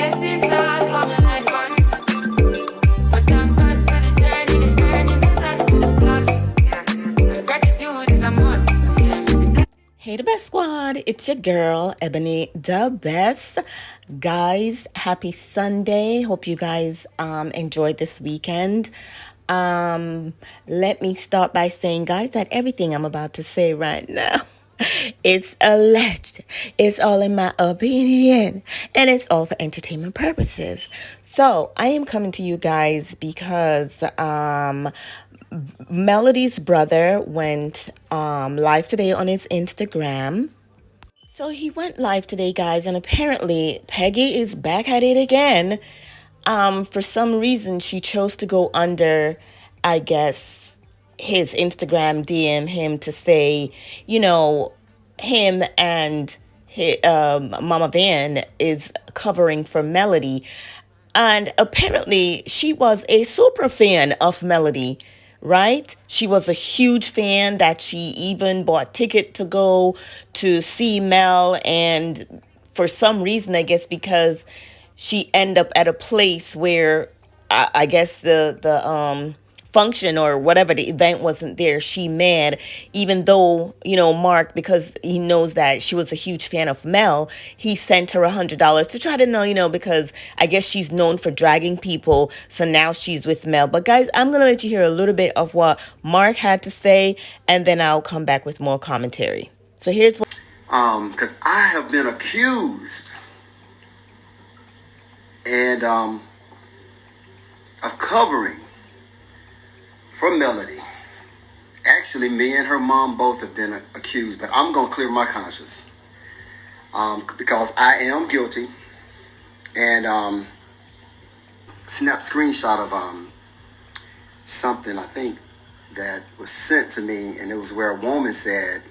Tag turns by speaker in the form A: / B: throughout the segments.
A: blessings all coming like fun. But thank God for the journey, the earnings, the dust to the plus. Yeah. Gratitude is a must. Yeah.
B: Hey, the best squad. It's your girl, Ebony the Best. Guys, happy Sunday. Hope you guys enjoyed this weekend. Let me start by saying, guys, that everything I'm about to say right now, it's alleged. It's all in my opinion, and it's all for entertainment purposes. So I am coming to you guys because Melody's brother went live today on his Instagram. So he went live today, guys, and apparently Peggy is back at it again. For some reason, she chose to go under, I guess, his Instagram DM him to say, you know, him and Mama Van is covering for Melody. And apparently, she was a super fan of Melody, right? She was a huge fan that she even bought ticket to go to see Mel. And for some reason, I guess because she ended up at a place where I guess the function or whatever the event wasn't there, she mad, even though, Mark, because he knows that she was a huge fan of Mel, he sent her $100 to try to know, because I guess she's known for dragging people, so now she's with Mel. But guys, I'm gonna let you hear a little bit of what Mark had to say, and then I'll come back with more commentary. So here's what
C: because I have been accused and of covering for Melody. Actually, me and her mom both have been accused, but I'm going to clear my conscience because I am guilty. And snap screenshot of something I think that was sent to me, and it was where a woman said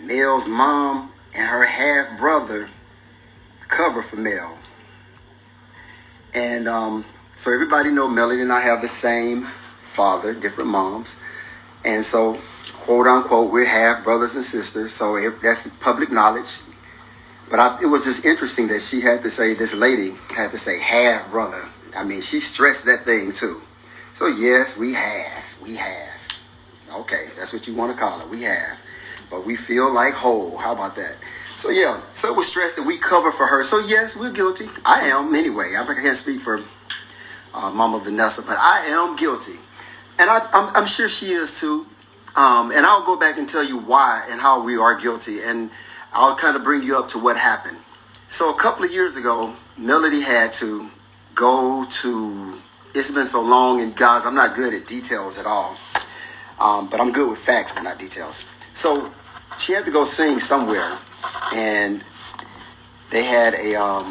C: Mel's mom and her half brother cover for Mel. And so everybody know Melody and I have the same father, different moms. And so, quote unquote, we're half brothers and sisters. So that's public knowledge. But it was just interesting that she had to say, this lady had to say half brother. I mean, she stressed that thing too. So yes, we have. Okay, that's what you want to call it. We have. But we feel like whole. How about that? So yeah, so it was stressed that we cover for her. So yes, we're guilty. I am anyway. I can't speak for Mama Vanessa, but I am guilty. And I'm sure she is too. And I'll go back and tell you why and how we are guilty. And I'll kind of bring you up to what happened. So a couple of years ago, Melody had to go to, it's been so long, and guys, I'm not good at details at all. But I'm good with facts, but not details. So she had to go sing somewhere, and they had a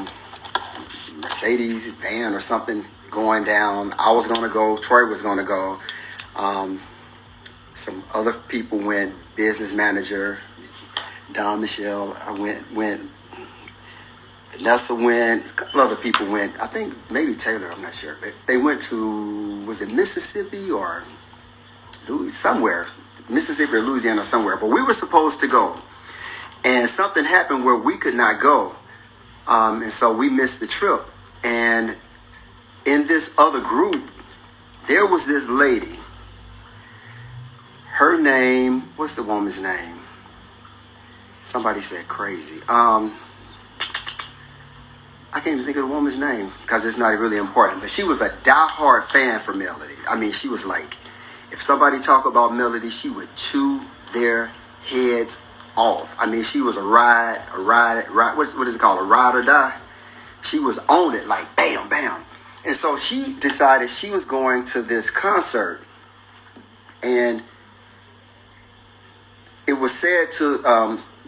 C: Mercedes van or something going down. I was going to go. Troy was going to go. Some other people went. Business manager, Don Michelle, I went. Vanessa went. A couple other people went. I think maybe Taylor. I'm not sure. But they went to, was it Mississippi or somewhere? Mississippi or Louisiana or somewhere. But we were supposed to go. And something happened where we could not go. And so we missed the trip. And in this other group, there was this lady. Her name, what's the woman's name? Somebody said crazy. I can't even think of the woman's name because it's not really important. But she was a diehard fan for Melody. I mean, she was like, if somebody talk about Melody, she would chew their heads off. I mean, she was a ride, what is it called? A ride or die? She was on it like bam, bam. And so she decided she was going to this concert. And it was said to,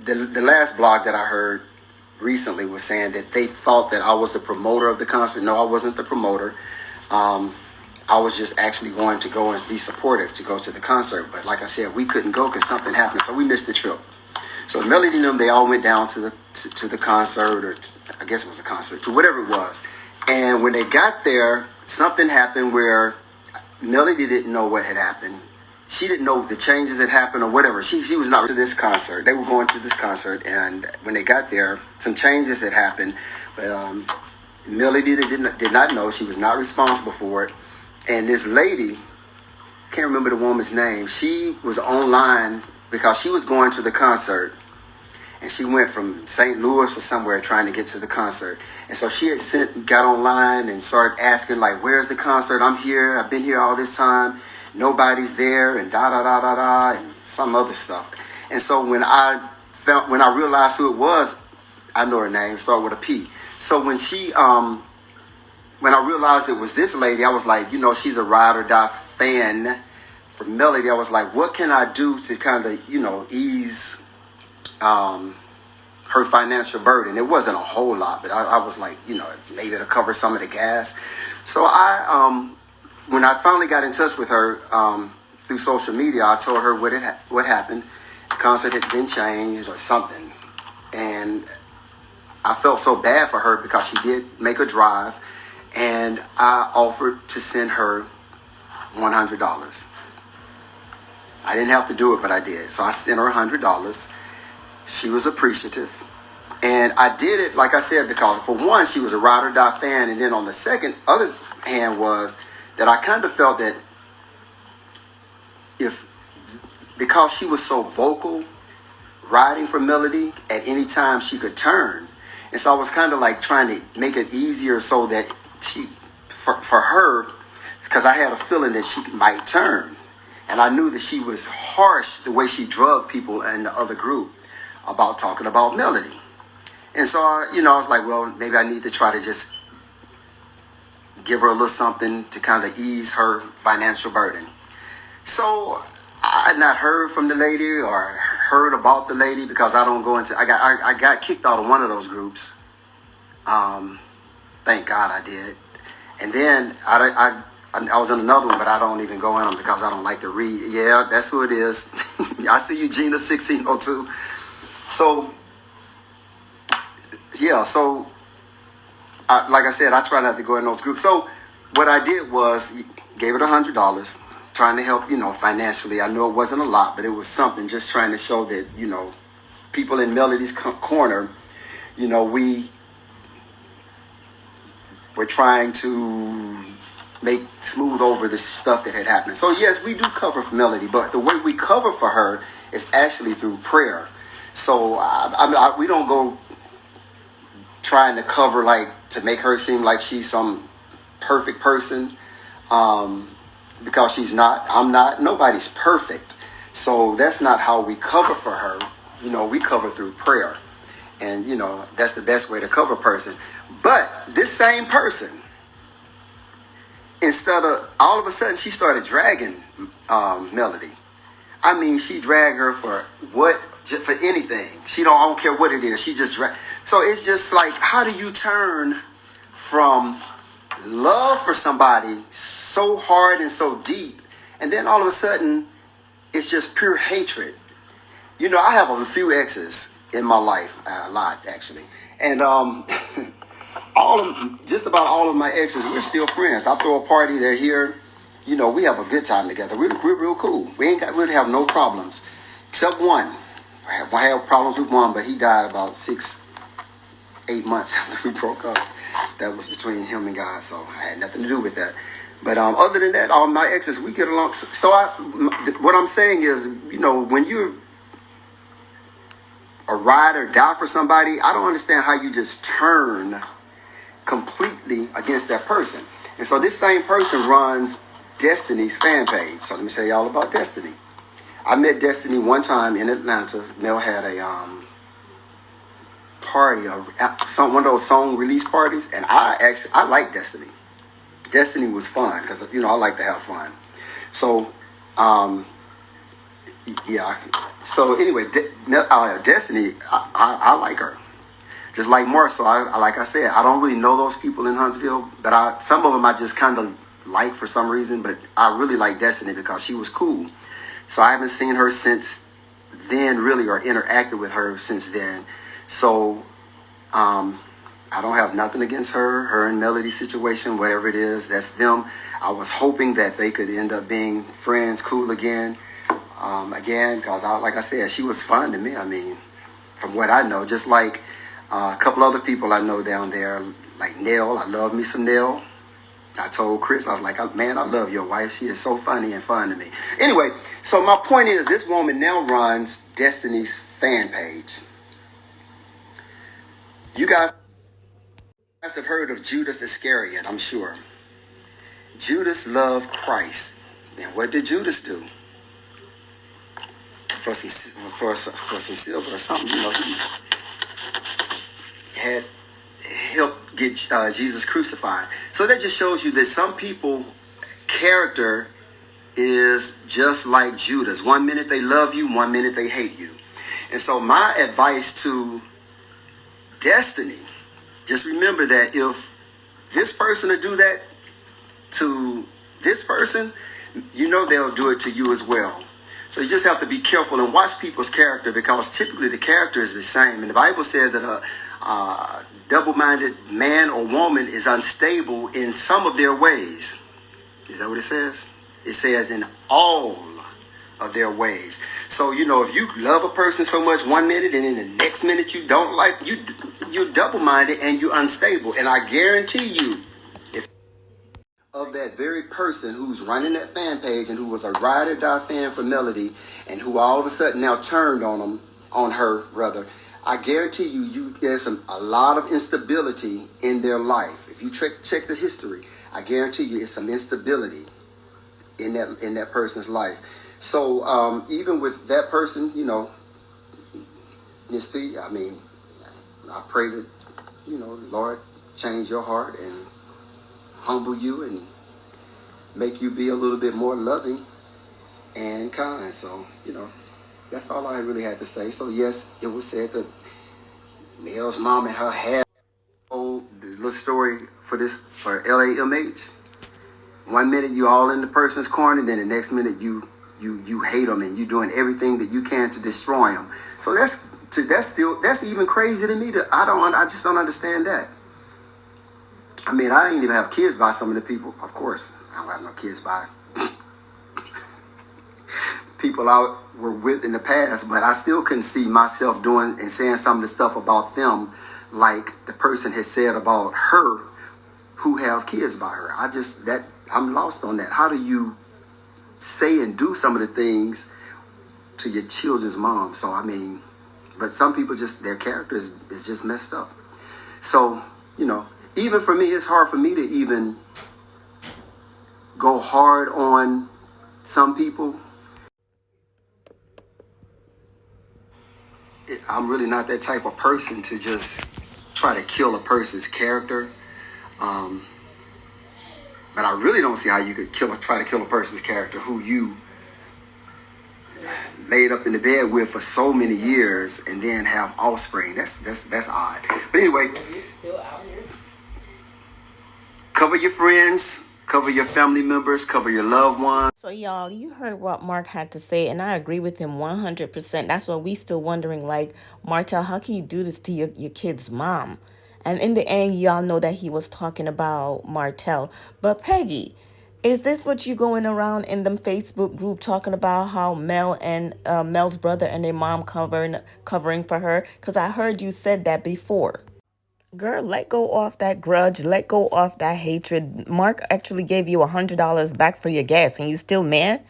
C: the last blog that I heard recently was saying that they thought that I was the promoter of the concert. No, I wasn't the promoter. I was just actually going to go and be supportive to go to the concert. But like I said, we couldn't go because something happened. So we missed the trip. So Melody and them, they all went down to the concert, or I guess it was a concert, to whatever it was. And when they got there, something happened where Melody didn't know what had happened. she didn't know the changes that happened or whatever. She was not to this concert. They were going to this concert, and when they got there, some changes had happened. But Melody did not know. She was not responsible for it. And this lady, can't remember the woman's name. She was online because she was going to the concert, and she went from St. Louis or somewhere trying to get to the concert. And so she had got online and started asking, like, where's the concert? I'm here. I've been here all this time. Nobody's there, and da-da-da-da-da, and some other stuff. And so when I realized who it was, I know her name, started with a P. So when when I realized it was this lady, I was like, she's a ride or die fan for Melody. I was like, what can I do to kind of, ease her financial burden? It wasn't a whole lot, but I was like, maybe it'll cover some of the gas. So when I finally got in touch with her through social media, I told her what happened. The concert had been changed or something. And I felt so bad for her because she did make a drive. And I offered to send her $100. I didn't have to do it, but I did. So I sent her $100. She was appreciative. And I did it, like I said, because for one, she was a ride or die fan. And then on the other hand was that I kind of felt that because she was so vocal, riding for Melody, at any time she could turn. And so I was kind of like trying to make it easier so that for her, because I had a feeling that she might turn. And I knew that she was harsh the way she drugged people in the other group about talking about Melody. And so, I was like, well, maybe I need to try to just give her a little something to kind of ease her financial burden. So I had not heard from the lady or heard about the lady because I don't go into. I got kicked out of one of those groups. Thank God I did. And then I was in another one, but I don't even go in them because I don't like to read. Yeah, that's who it is. I see you, Gina 1602. So yeah, so. Like I said, I try not to go in those groups. So what I did was gave it $100, trying to help, financially. I know it wasn't a lot, but it was something, just trying to show that, people in Melody's corner, we were trying to make smooth over the stuff that had happened. So yes, we do cover for Melody, but the way we cover for her is actually through prayer. So we don't go trying to cover to make her seem like she's some perfect person, because she's not. I'm not. Nobody's perfect. So that's not how we cover for her. We cover through prayer. And, that's the best way to cover a person. But this same person, instead of, all of a sudden, she started dragging Melody. I mean, she dragged her for anything. I don't care what it is. She just dragged. So it's just like, how do you turn from love for somebody so hard and so deep, and then all of a sudden, it's just pure hatred? I have a few exes in my life, a lot actually, and just about all of my exes, we're still friends. I throw a party, they're here. We have a good time together. We're real cool. We have no problems, except one. I have problems with one, but he died about 6-8 months after we broke up. That was between him and God, so I had nothing to do with that. But other than that, all my exes, we get along. So what I'm saying is, when you're a ride or die for somebody, I don't understand how you just turn completely against that person. And so this same person runs Destiny's fan page. So let me tell you all about Destiny. I met Destiny one time in Atlanta. Mel had a party, one of those song release parties, and I like Destiny. Destiny was fun because I like to have fun. So yeah. So anyway, Destiny, I like her. Just like Marcel, like I said, I don't really know those people in Huntsville, but some of them I just kind of like for some reason. But I really like Destiny because she was cool. So I haven't seen her since then, really, or interacted with her since then. So I don't have nothing against her and Melody situation, whatever it is, that's them. I was hoping that they could end up being friends, cool again, because like I said, she was fun to me. I mean, from what I know, just like a couple other people I know down there, like Nell. I love me some Nell. I told Chris, I was like, man, I love your wife. She is so funny and fun to me. Anyway, so my point is, this woman now runs Destiny's fan page. You guys have heard of Judas Iscariot, I'm sure. Judas loved Christ. And what did Judas do? For some silver or something, he had helped get Jesus crucified. So that just shows you that some people, character is just like Judas. One minute they love you, one minute they hate you. And so my advice to Destiny, just remember that if this person will do that to this person, they'll do it to you as well. So you just have to be careful and watch people's character, because typically the character is the same. And the Bible says that a double-minded man or woman is unstable in some of their ways. Is that what it says? It says in all of their ways. So, if you love a person so much one minute and in the next minute you don't like, you're double-minded and you're unstable. And I guarantee you, if of that very person who's running that fan page and who was a ride or die fan for Melody, and who all of a sudden now turned on her rather, I guarantee you there's a lot of instability in their life. If you check the history, I guarantee you it's some instability in that person's life. So even with that person, Miss P, I mean, I pray that, Lord, change your heart and humble you and make you be a little bit more loving and kind. So, that's all I really had to say. So yes, it was said that Mel's mom and her had told the little story for LAMH. One minute you all in the person's corner, then the next minute you hate them and you doing everything that you can to destroy them. So that's even crazy to me. I just don't understand that. I mean, I didn't even have kids by some of the people. Of course, I don't have no kids by people I were with in the past, but I still couldn't see myself doing and saying some of the stuff about them like the person has said about her who have kids by her. I'm lost on that. How do you say and do some of the things to your children's mom? So, I mean, but some people their character is just messed up. So, even for me, it's hard for me to even go hard on some people. I'm really not that type of person to just try to kill a person's character. But I really don't see how you could try to kill a person's character who you laid up in the bed with for so many years and then have offspring. That's odd. But anyway, cover your friends, cover your family members, cover your loved ones.
B: So y'all, you heard what Mark had to say, and I agree with him 100%. That's why we still wondering, like, Martel, how can you do this to your kid's mom? And in the end, y'all know that he was talking about Martel. But Peggy, is this what you going around in them Facebook group talking about how Mel and Mel's brother and their mom covering for her? Because I heard you said that before. Girl, let go off that grudge. Let go off that hatred. Mark actually gave you $100 back for your gas and you still mad?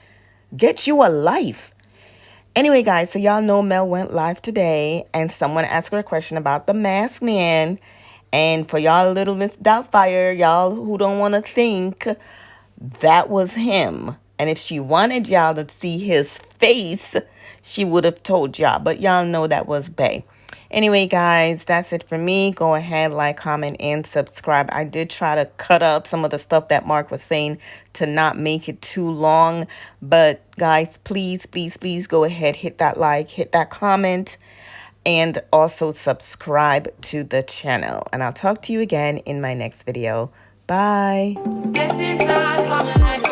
B: Get you a life. Anyway, guys, so y'all know Mel went live today and someone asked her a question about the masked man. And for y'all little Miss Doubtfire, y'all who don't want to think, that was him. And if she wanted y'all to see his face, she would have told y'all. But y'all know that was Bay. Anyway, guys, that's it for me. Go ahead, like, comment, and subscribe. I did try to cut out some of the stuff that Mark was saying to not make it too long. But, guys, please, please, please go ahead, hit that like, hit that comment, and also subscribe to the channel. And I'll talk to you again in my next video. Bye.
A: Guess it's all from the night.